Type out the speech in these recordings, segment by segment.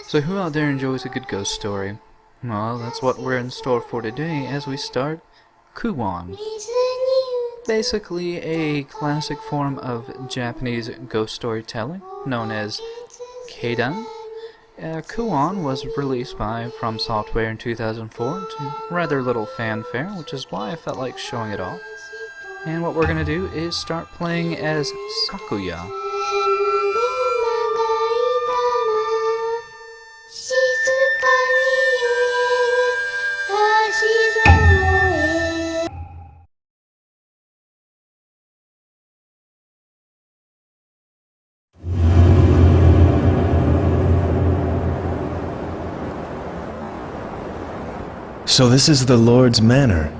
So who out there enjoys a good ghost story? Well, that's what we're in store for today as we start Kuon. Basically a classic form of Japanese ghost storytelling known as Kaden. Kuon was released by From Software in 2004 to rather little fanfare, which is why I felt like showing it off. And what we're going to do is start playing as Sakuya. So this is the Lord's Manor.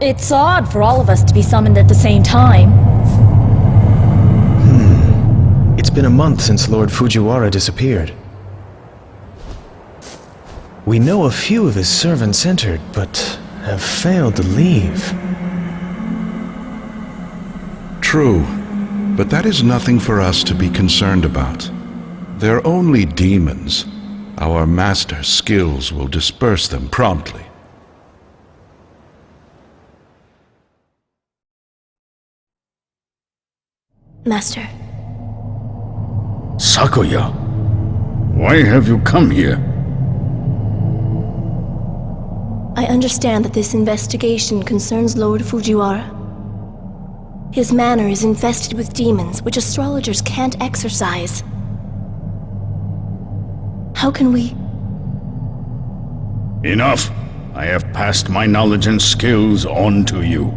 It's odd for all of us to be summoned at the same time. It's been a month since Lord Fujiwara disappeared. We know a few of his servants entered, but have failed to leave. True, but that is nothing for us to be concerned about. They're only demons. Our master's skills will disperse them promptly. Master. Sakuya, why have you come here? I understand that this investigation concerns Lord Fujiwara. His manor is infested with demons, which astrologers can't exorcise. How can we... Enough! I have passed my knowledge and skills on to you.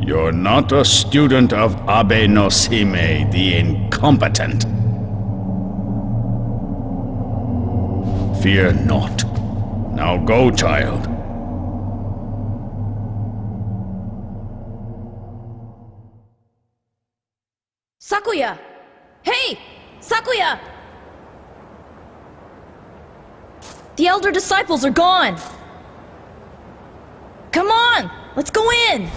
You're not a student of Abe no Sime, the incompetent. Fear not. Now go, child. Sakuya! Hey! Sakuya! The elder disciples are gone! Come on! Let's go in!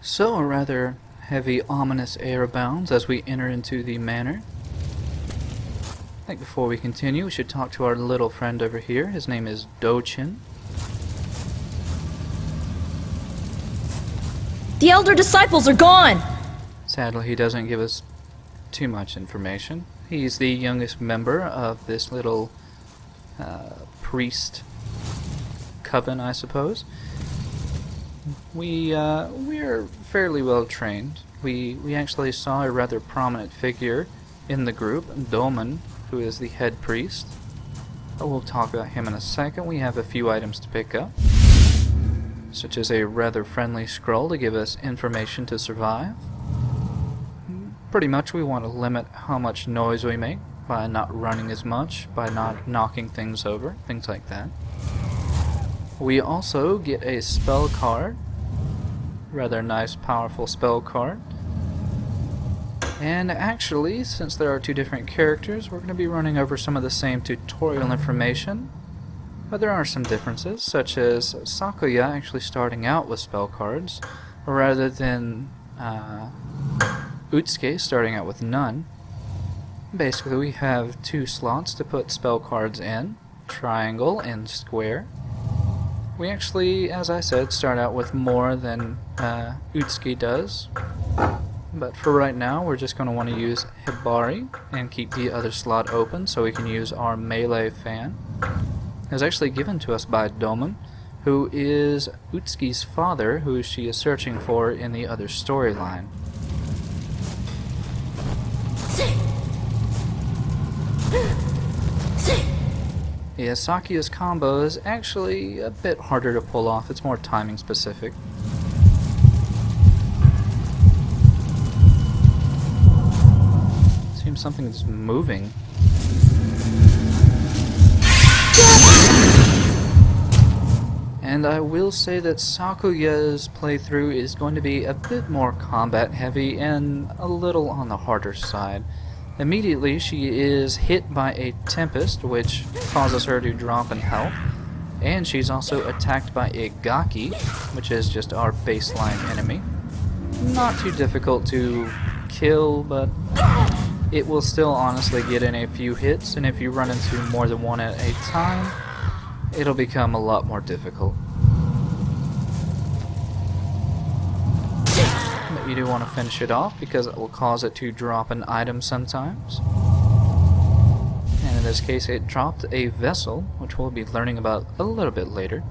So a rather heavy, ominous air abounds as we enter into the manor. I think before we continue, we should talk to our little friend over here. His name is Dochin. The elder disciples are gone! Sadly, he doesn't give us too much information. He's the youngest member of this little priest coven, I suppose. We're fairly well trained. We actually saw a rather prominent figure in the group, Doman, who is the head priest. We'll talk about him in a second. We have a few items to pick up, such as a rather friendly scroll to give us information to survive. Pretty much we want to limit how much noise we make by not running as much, by not knocking things over, things like that. We also get a spell card, rather nice powerful spell card. And actually, since there are two different characters, we're going to be running over some of the same tutorial information, but there are some differences, such as Sakuya actually starting out with spell cards, rather than Utsuki starting out with none. Basically, we have two slots to put spell cards in, triangle and square. We actually, as I said, start out with more than Utsuki does. But for right now, we're just going to want to use Hibari and keep the other slot open so we can use our melee fan. It was actually given to us by Doman, who is Utsuki's father, who she is searching for in the other storyline. Yeah, Sakuya's combo is actually a bit harder to pull off. It's more timing specific. Seems something's moving. And I will say that Sakuya's playthrough is going to be a bit more combat heavy and a little on the harder side. Immediately, she is hit by a tempest, which causes her to drop in health. And she's also attacked by a Gaki, which is just our baseline enemy. Not too difficult to kill, but it will still honestly get in a few hits, and if you run into more than one at a time, it'll become a lot more difficult. But you do want to finish it off because it will cause it to drop an item sometimes. And in this case, it dropped a vessel, which we'll be learning about a little bit later.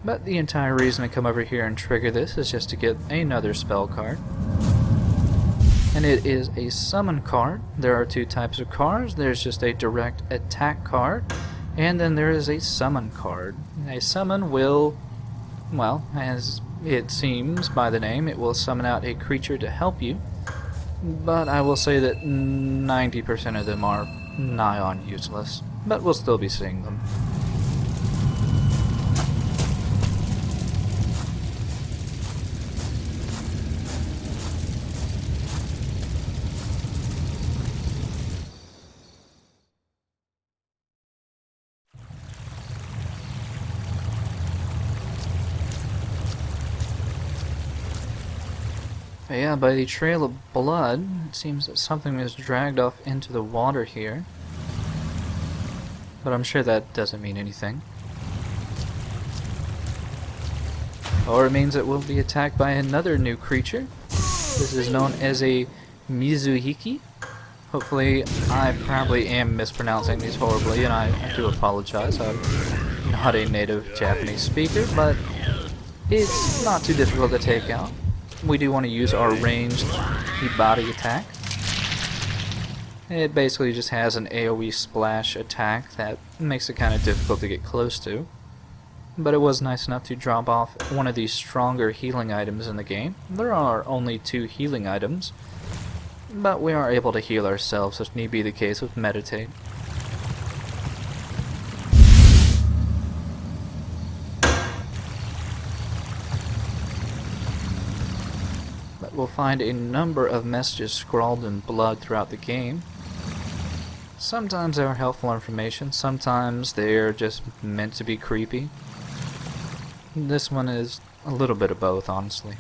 But the entire reason to come over here and trigger this is just to get another spell card. And it is a summon card. There are two types of cards. There's just a direct attack card, and then there is a summon card. A summon will, well, as it seems by the name, it will summon out a creature to help you. But I will say that 90% of them are nigh on useless. But we'll still be seeing them. But yeah, by the trail of blood, it seems that something was dragged off into the water here. But I'm sure that doesn't mean anything. Or it means it will be attacked by another new creature. This is known as a Mizuhiki. Hopefully, I probably am mispronouncing these horribly, and I do apologize. I'm not a native Japanese speaker, but it's not too difficult to take out. We do want to use our ranged Hibari attack. It basically just has an AoE splash attack that makes it kind of difficult to get close to. But it was nice enough to drop off one of these stronger healing items in the game. There are only 2 healing items, but we are able to heal ourselves if need be the case with Meditate. We'll find a number of messages scrawled in blood throughout the game. Sometimes they are helpful information, sometimes they're just meant to be creepy. This one is a little bit of both, honestly.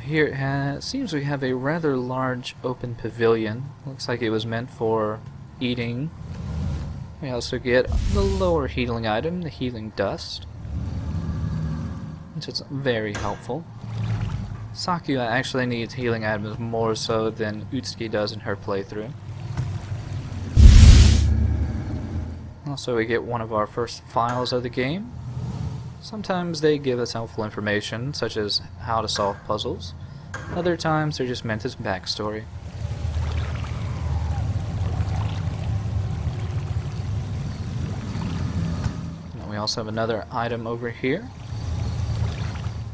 Here it seems we have a rather large open pavilion. Looks like it was meant for eating. We also get the lower healing item, the healing dust, which is very helpful. Sakuya actually needs healing items more so than Utsuki does in her playthrough. Also, we get one of our first files of the game. Sometimes they give us helpful information, such as how to solve puzzles. Other times they're just meant as backstory. And we also have another item over here.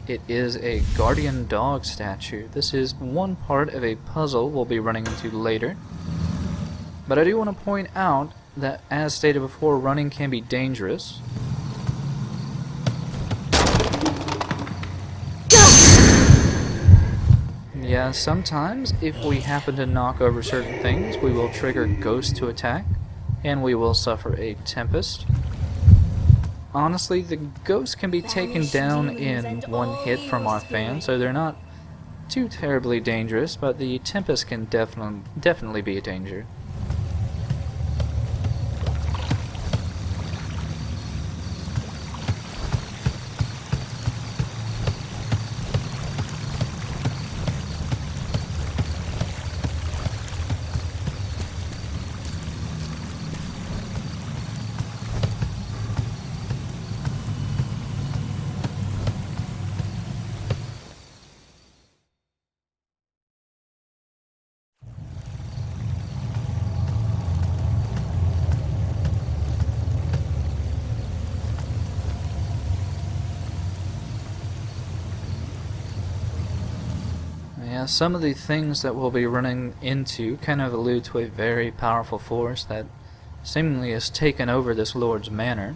It is a guardian dog statue. This is one part of a puzzle we'll be running into later. But I do want to point out that, as stated before, running can be dangerous. Yeah, sometimes if we happen to knock over certain things, we will trigger Ghost to attack, and we will suffer a Tempest. Honestly, the Ghost can be taken down in one hit from our fan, so they're not too terribly dangerous, but the Tempest can definitely be a danger. Yeah, some of the things that we'll be running into kind of allude to a very powerful force that seemingly has taken over this Lord's Manor.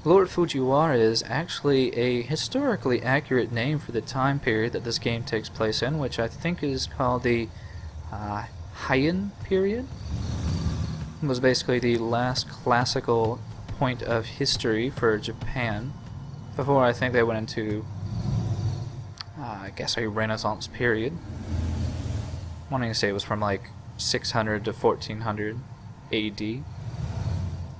Lord Fujiwara is actually a historically accurate name for the time period that this game takes place in, which I think is called the Heian period. It was basically the last classical point of history for Japan before I think they went into, I guess, a Renaissance period. I'm wanting to say it was from like 600 to 1400 AD.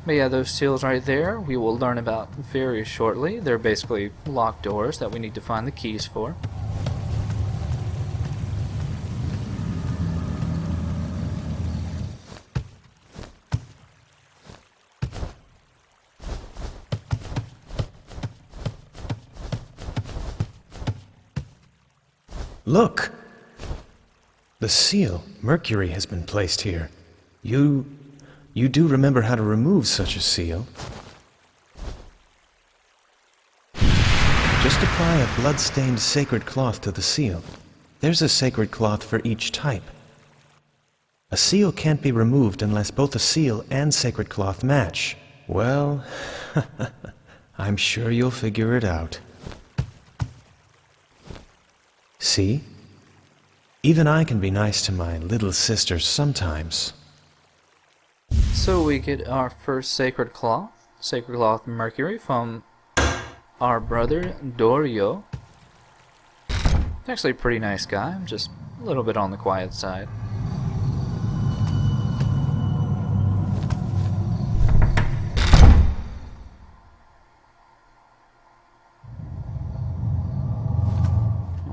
But yeah, those seals right there we will learn about very shortly. They're basically locked doors that we need to find the keys for. Look! The seal, mercury, has been placed here. You do remember how to remove such a seal? Just apply a blood-stained sacred cloth to the seal. There's a sacred cloth for each type. A seal can't be removed unless both a seal and sacred cloth match. Well, I'm sure you'll figure it out. See? Even I can be nice to my little sisters sometimes. So we get our first sacred cloth mercury, from our brother Dorio. Actually a pretty nice guy, I'm just a little bit on the quiet side.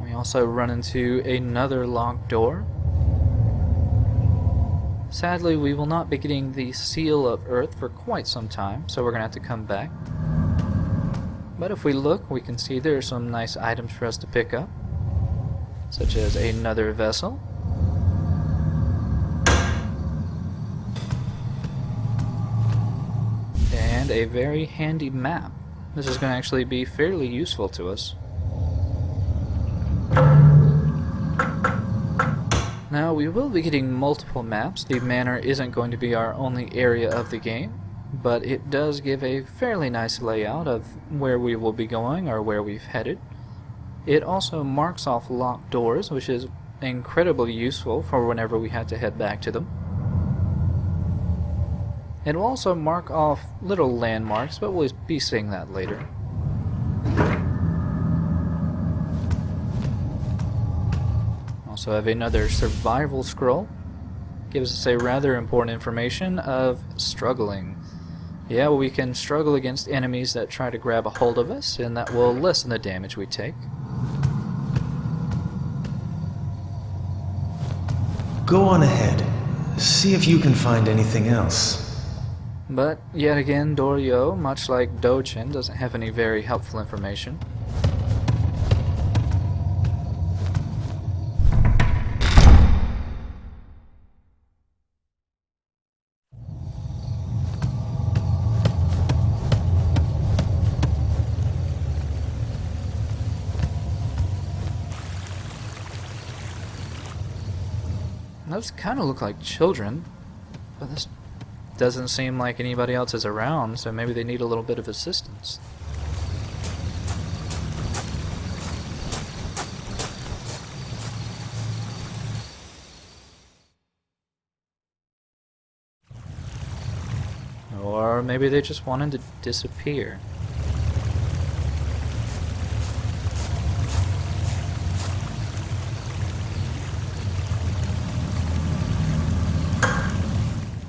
We also run into another locked door. Sadly, we will not be getting the Seal of Earth for quite some time, so we're going to have to come back. But if we look, we can see there are some nice items for us to pick up, such as another vessel. And a very handy map. This is going to actually be fairly useful to us. Now, we will be getting multiple maps. The manor isn't going to be our only area of the game, but it does give a fairly nice layout of where we will be going or where we've headed. It also marks off locked doors, which is incredibly useful for whenever we had to head back to them. It will also mark off little landmarks, but we'll be seeing that later. Also have another survival scroll. Gives us a rather important information of struggling. Yeah, we can struggle against enemies that try to grab a hold of us, and that will lessen the damage we take. Go on ahead. See if you can find anything else. But yet again, Dorio, much like Dochin, doesn't have any very helpful information. Those kind of look like children, but this doesn't seem like anybody else is around, so maybe they need a little bit of assistance. Or maybe they just wanted to disappear.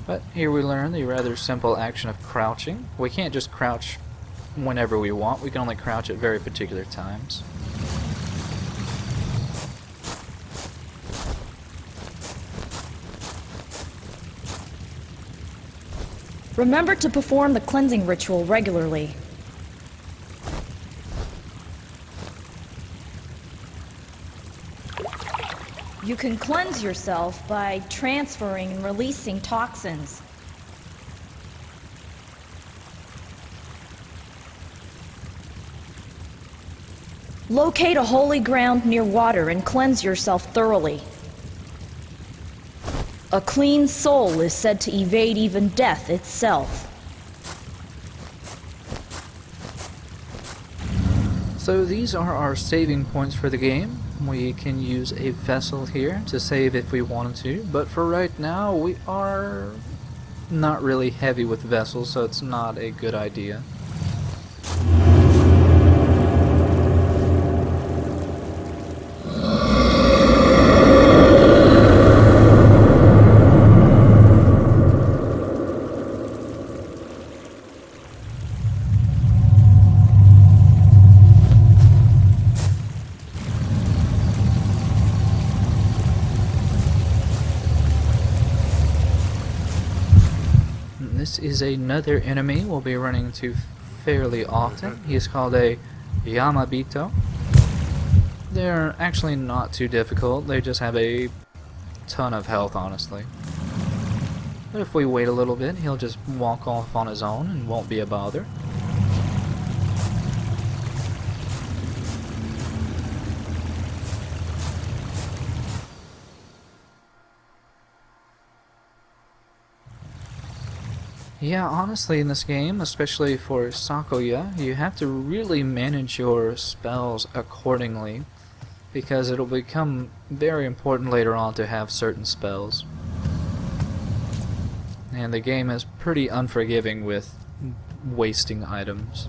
But here we learn the rather simple action of crouching. We can't just crouch whenever we want, we can only crouch at very particular times. Remember to perform the cleansing ritual regularly. You can cleanse yourself by transferring and releasing toxins. Locate a holy ground near water and cleanse yourself thoroughly. A clean soul is said to evade even death itself. So these are our saving points for the game. We can use a vessel here to save if we wanted to, but for right now we are not really heavy with vessels, so it's not a good idea. This is another enemy we'll be running into fairly often. He is called a Yamabito. They're actually not too difficult, they just have a ton of health, honestly. But if we wait a little bit, he'll just walk off on his own and won't be a bother. Yeah, honestly in this game, especially for Sakuya, you have to really manage your spells accordingly, because it'll become very important later on to have certain spells. And the game is pretty unforgiving with wasting items.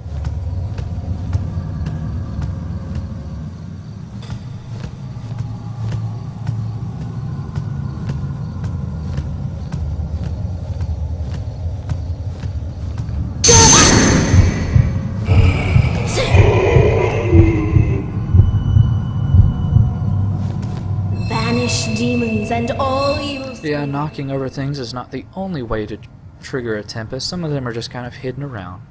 Demons and all evil. Yeah, knocking over things is not the only way to trigger a tempest. Some of them are just kind of hidden around.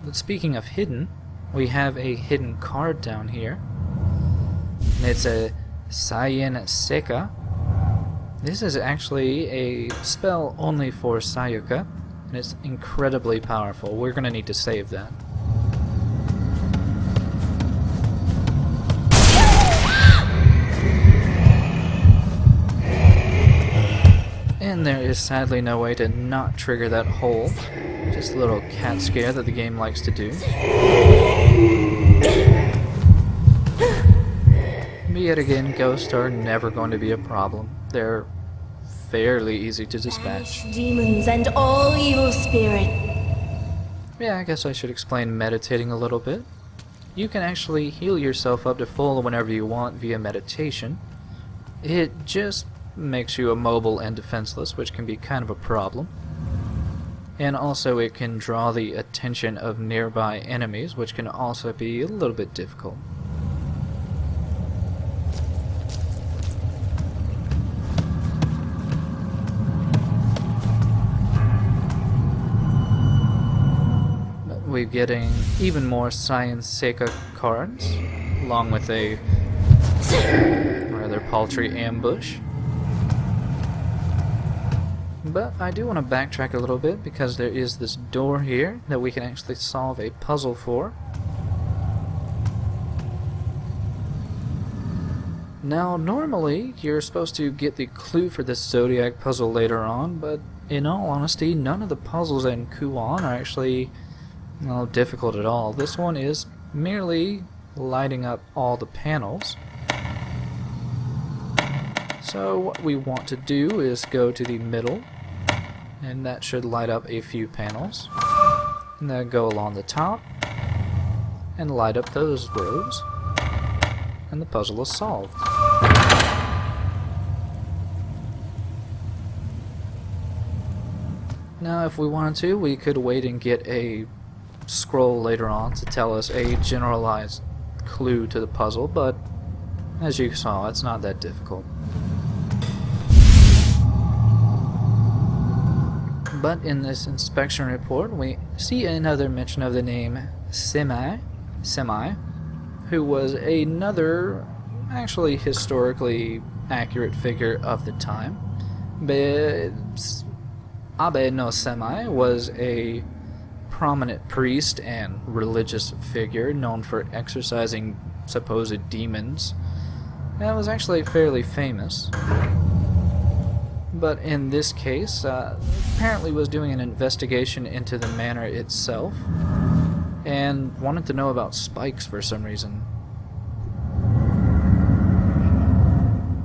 But speaking of hidden, we have a hidden card down here. And it's a Sayen Seka. This is actually a spell only for Sayuka, and it's incredibly powerful. We're going to need to save that. And there is sadly no way to not trigger that hole. Just a little cat scare that the game likes to do. But yet again, ghosts are never going to be a problem. They're fairly easy to dispatch. Demons and all evil spirit. Yeah, I guess I should explain meditating a little bit. You can actually heal yourself up to full whenever you want via meditation. It just makes you immobile and defenseless, which can be kind of a problem. And also it can draw the attention of nearby enemies, which can also be a little bit difficult. But we're getting even more Science Seika cards, along with a rather paltry ambush. But I do want to backtrack a little bit because there is this door here that we can actually solve a puzzle for. Now normally you're supposed to get the clue for this Zodiac puzzle later on, but in all honesty none of the puzzles in Kuon are actually difficult at all. This one is merely lighting up all the panels. So what we want to do is go to the middle, and that should light up a few panels. And then go along the top and light up those rows, and the puzzle is solved. Now if we wanted to, we could wait and get a scroll later on to tell us a generalized clue to the puzzle, but as you saw, it's not that difficult. But in this inspection report, we see another mention of the name Semi, who was another, actually historically accurate figure of the time. But Abe no Semi was a prominent priest and religious figure known for exercising supposed demons. That was actually fairly famous. But in this case, apparently was doing an investigation into the manor itself and wanted to know about spikes for some reason.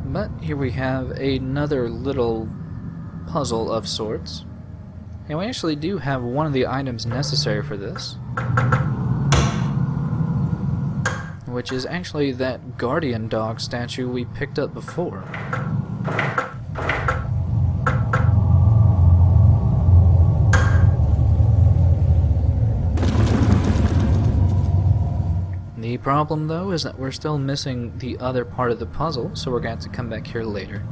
But here we have another little puzzle of sorts. And we actually do have one of the items necessary for this, which is actually that guardian dog statue we picked up before. The problem, though, is that we're still missing the other part of the puzzle, so we're going to have to come back here later.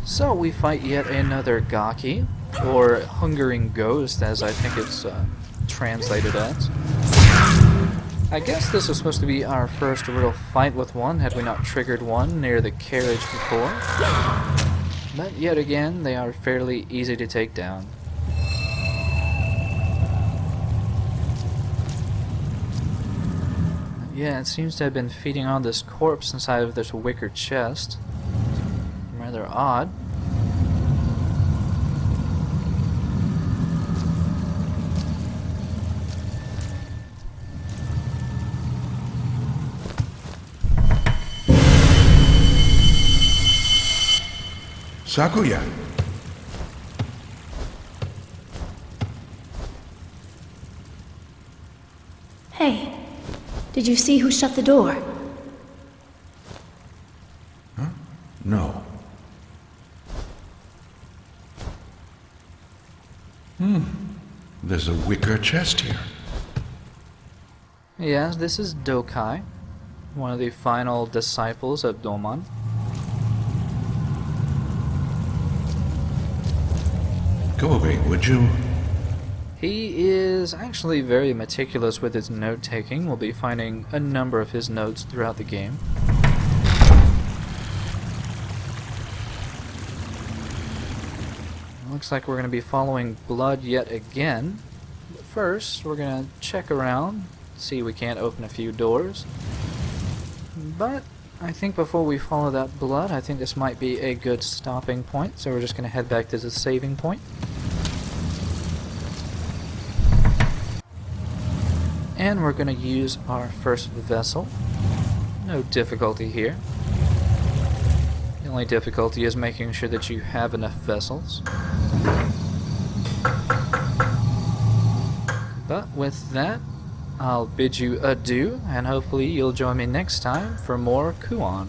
So we fight yet another Gaki, or Hungering Ghost as I think it's translated as. I guess this was supposed to be our first real fight with one, had we not triggered one near the carriage before. But yet again, they are fairly easy to take down. Yeah, it seems to have been feeding on this corpse inside of this wicker chest. Rather odd. Sakuya. Hey, did you see who shut the door? No. There's a wicker chest here. Yes, this is Dokai, one of the final disciples of Doman. Go away, would you? He is actually very meticulous with his note-taking. We'll be finding a number of his notes throughout the game. Looks like we're going to be following blood yet again. But first, we're going to check around, see if we can't open a few doors. But I think before we follow that blood, I think this might be a good stopping point, so we're just going to head back to the saving point. And we're going to use our first vessel. No difficulty here. The only difficulty is making sure that you have enough vessels. But with that, I'll bid you adieu, and hopefully you'll join me next time for more Kuon.